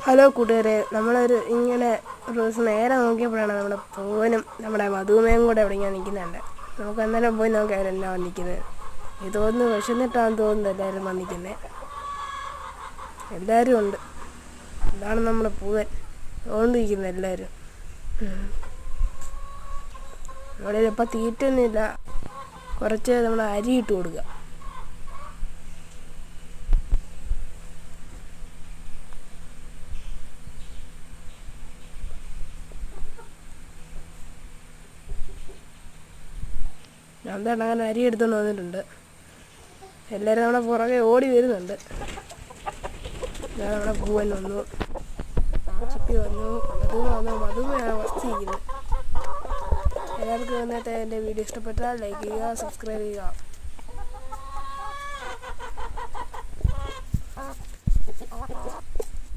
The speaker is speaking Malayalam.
ഹലോ കൂട്ടുകാരെ, നമ്മളൊരു ഇങ്ങനെ ഒരു ദിവസം നേരെ നോക്കിയപ്പോഴാണ് നമ്മുടെ പൂവനും നമ്മുടെ മധുമയും കൂടെ എവിടെ ഇങ്ങനെ നിൽക്കുന്നുണ്ട്. നമുക്ക് അന്നേരം പോയി നോക്കി അവരെല്ലാം വന്നിരിക്കുന്നത്. ഇതൊന്ന് വിശന്നിട്ടാന്ന് തോന്നുന്നു എല്ലാവരും വന്നിരിക്കുന്നത്. എല്ലാവരും ഉണ്ട്. ഇതാണ് നമ്മുടെ പൂവൻ ഓണ്ടിരിക്കുന്നത് എല്ലാവരും. ഇവിടെ ഇപ്പം തീറ്റൊന്നുമില്ല, കുറച്ച് നമ്മൾ അരി ഇട്ട് കൊടുക്കുക. ഞാൻ അങ്ങനെ അരി എടുത്തുകൊണ്ട് വന്നിട്ടുണ്ട്. എല്ലാവരും നമ്മുടെ പുറകെ ഓടി വരുന്നുണ്ട്. ഞാൻ നമ്മുടെ പൂവൻ വന്നു, ചിപ്പി വന്നു, മധുമയാണ് ഫസ്റ്റ് ചെയ്യുന്നത്. എല്ലാവർക്കും ഇന്നത്തെ എൻ്റെ വീഡിയോ ഇഷ്ടപ്പെട്ടാൽ ലൈക്ക് ചെയ്യുക, സബ്സ്ക്രൈബ് ചെയ്യുക.